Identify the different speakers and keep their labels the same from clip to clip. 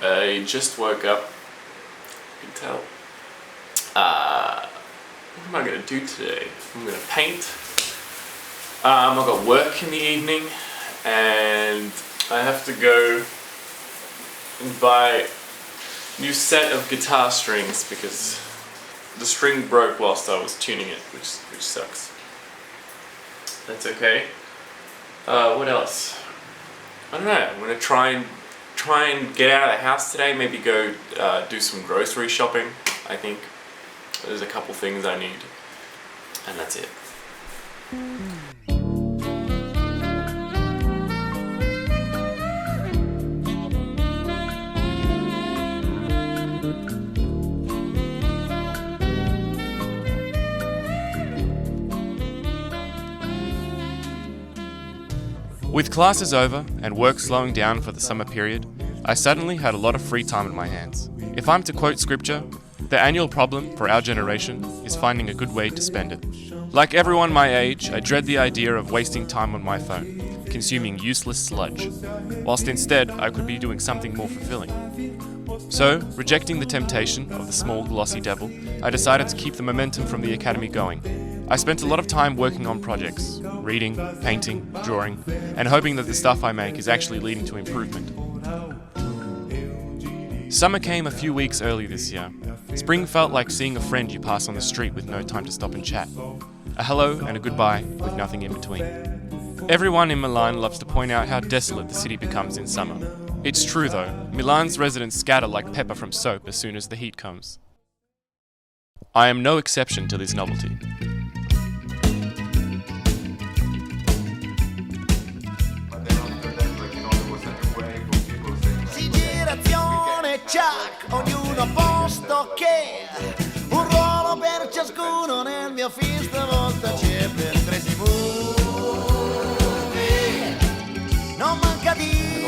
Speaker 1: I just woke up. You can tell. What am I going to do today? I'm going to paint. I've got work in the evening, and I have to go and buy a new set of guitar strings because the string broke whilst I was tuning it, which sucks. That's okay. What else? I don't know. I'm gonna try and get out of the house today. Maybe go do some grocery shopping. I think there's a couple things I need, and that's it.
Speaker 2: With classes over and work slowing down for the summer period, I suddenly had a lot of free time in my hands. If I'm to quote scripture, the annual problem for our generation is finding a good way to spend it. Like everyone my age, I dread the idea of wasting time on my phone, consuming useless sludge, whilst instead I could be doing something more fulfilling. So, rejecting the temptation of the small glossy devil, I decided to keep the momentum from the academy going. I spent a lot of time working on projects, reading, painting, drawing, and hoping that the stuff I make is actually leading to improvement. Summer came a few weeks early this year. Spring felt like seeing a friend you pass on the street with no time to stop and chat. A hello and a goodbye with nothing in between. Everyone in Milan loves to point out how desolate the city becomes in summer. It's true though, Milan's residents scatter like pepper from soap as soon as the heat comes. I am no exception to this novelty.
Speaker 3: Ciak, ognuno a posto che un ruolo per ciascuno nel mio film stavolta c'è per 3 non manca di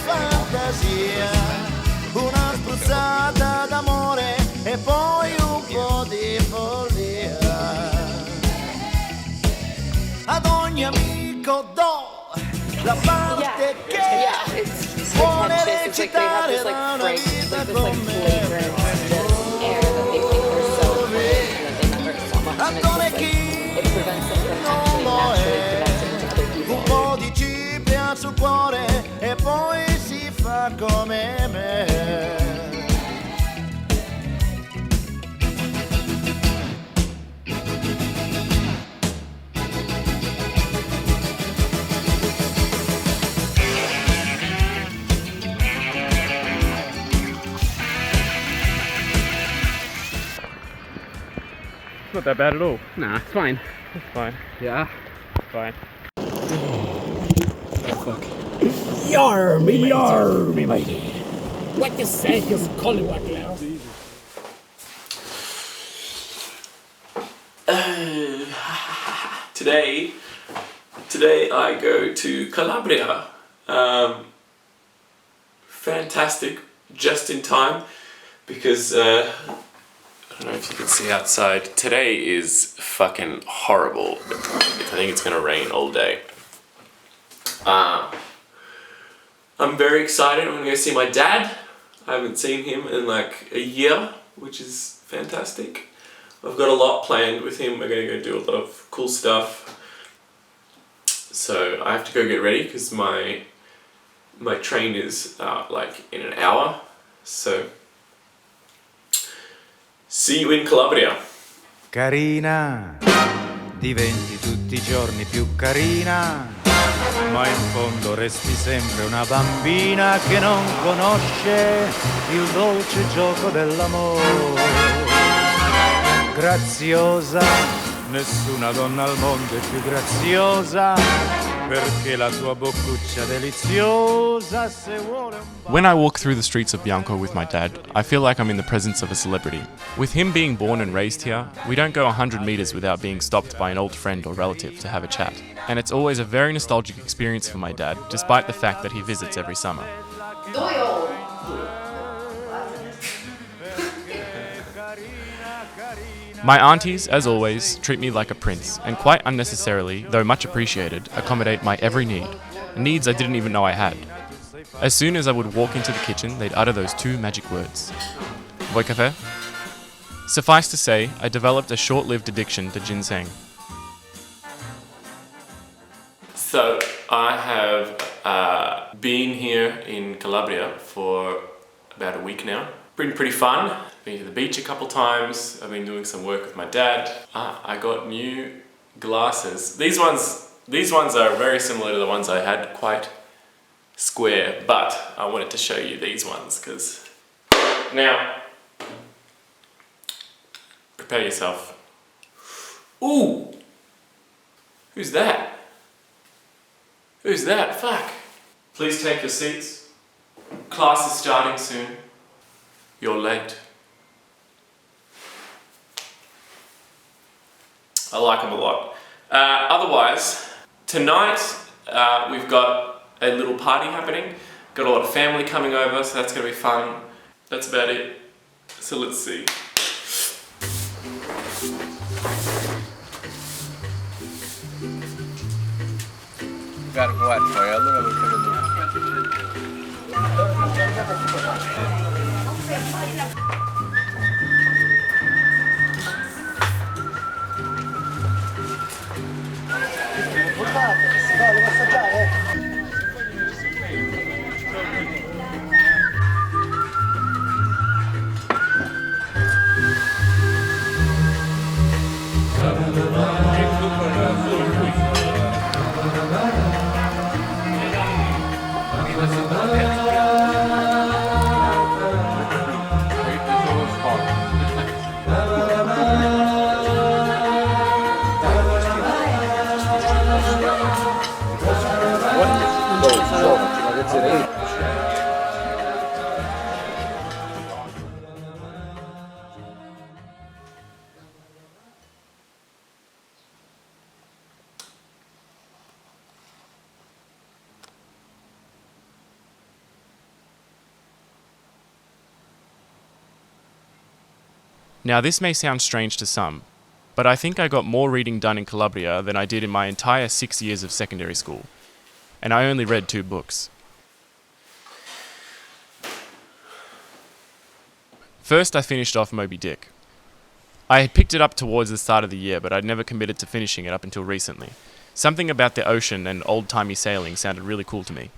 Speaker 3: fantasia, una spruzzata d'amore e poi un po' di follia. Ad ogni amico do la parte che vuole recitare la una vita con me. Attore chi non lo è, un po' di cipria sul cuore e poi si fa come me.
Speaker 2: Not that bad at all.
Speaker 4: Nah, it's fine.
Speaker 2: It's fine.
Speaker 4: Yeah.
Speaker 2: Fine.
Speaker 4: Oh, fuck. Yarmy, matey. What you say is Collingwood now.
Speaker 1: Today I go to Calabria. Fantastic, just in time, because I don't know if you can see outside. Today is fucking horrible. I think it's gonna rain all day. I'm very excited. I'm gonna go see my dad. I haven't seen him in like a year, which is fantastic. I've got a lot planned with him. We're gonna go do a lot of cool stuff. So I have to go get ready because my train is like in an hour. So see you in Calabria.
Speaker 5: Carina, diventi tutti i giorni più carina, ma in fondo resti sempre una bambina che non conosce il dolce gioco dell'amore. Graziosa, nessuna donna al mondo è più graziosa, perché la tua boccuccia deliziosa se vuole un bacio.
Speaker 2: When I walk through the streets of Bianco with my dad, I feel like I'm in the presence of a celebrity. With him being born and raised here, we don't go 100 meters without being stopped by an old friend or relative to have a chat. And it's always a very nostalgic experience for my dad, despite the fact that he visits every summer. My aunties, as always, treat me like a prince, and quite unnecessarily, though much appreciated, accommodate my every need. Needs I didn't even know I had. As soon as I would walk into the kitchen, they'd utter those two magic words. Voi café? Suffice to say, I developed a short-lived addiction to ginseng.
Speaker 1: So I have been here in Calabria for about a week now. Been pretty fun. Been to the beach a couple times. I've been doing some work with my dad. I got new glasses. These ones are very similar to the ones I had, quite square, but I wanted to show you these ones because now, prepare yourself. Ooh! Who's that? Who's that? Fuck! Please take your seats. Class is starting soon. You're late. I like them a lot. Otherwise, tonight we've got a little party happening. Got a lot of family coming over, so that's going to be fun. That's about it. So let's see.
Speaker 6: Gotta go out for you.
Speaker 3: Si fa, devo assaggiare.
Speaker 2: Now this may sound strange to some, but I think I got more reading done in Calabria than I did in my entire 6 years of secondary school. And I only read 2 books. First, I finished off Moby Dick. I had picked it up towards the start of the year, but I'd never committed to finishing it up until recently. Something about the ocean and old-timey sailing sounded really cool to me.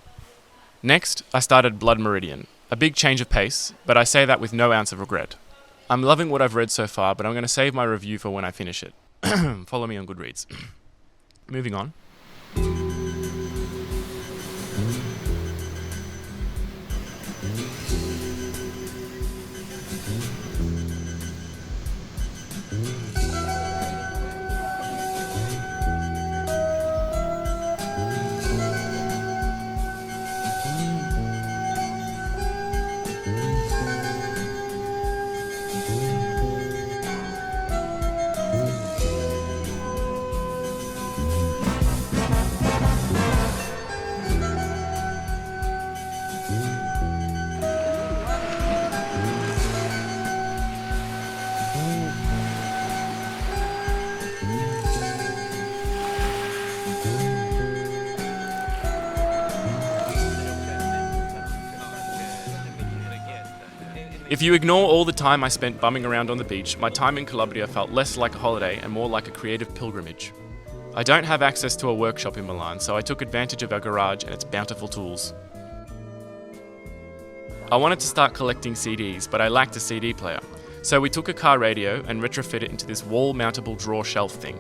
Speaker 2: Next, I started Blood Meridian. A big change of pace, but I say that with no ounce of regret. I'm loving what I've read so far, but I'm going to save my review for when I finish it. Follow me on Goodreads. Moving on. If you ignore all the time I spent bumming around on the beach, my time in Calabria felt less like a holiday and more like a creative pilgrimage. I don't have access to a workshop in Milan, so I took advantage of our garage and its bountiful tools. I wanted to start collecting CDs, but I lacked a CD player, so we took a car radio and retrofit it into this wall-mountable drawer shelf thing.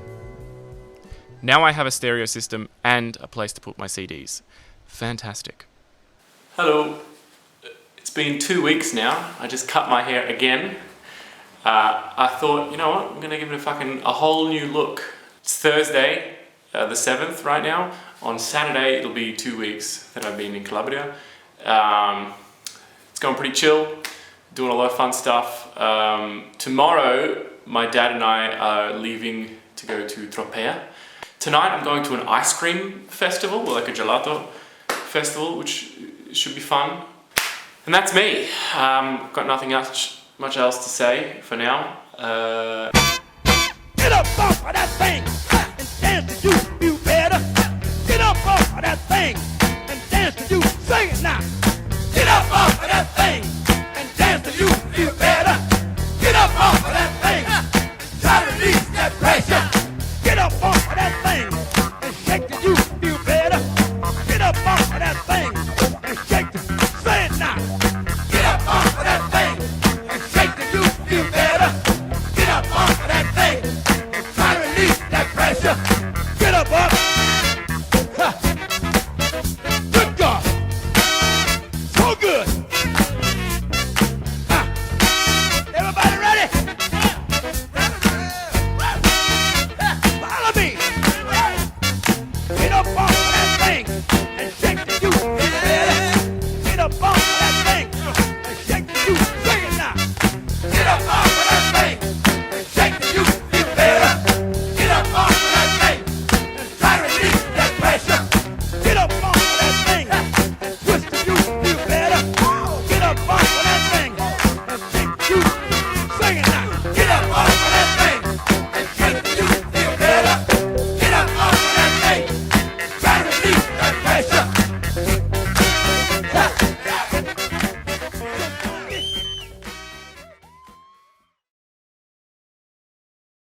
Speaker 2: Now I have a stereo system and a place to put my CDs. Fantastic.
Speaker 1: Hello. It's been 2 weeks now. I just cut my hair again. I thought, you know what, I'm gonna give it a whole new look. It's Thursday, the 7th right now. On Saturday, it'll be 2 weeks that I've been in Calabria. It's going pretty chill, doing a lot of fun stuff. Tomorrow, my dad and I are leaving to go to Tropea. Tonight, I'm going to an ice cream festival, or like a gelato festival, which should be fun. And that's me. Got nothing much else to say for now.
Speaker 7: Get up off of that thing and dance to you better. Get up off of that thing and dance to you. Sing it now. Get up off of that thing.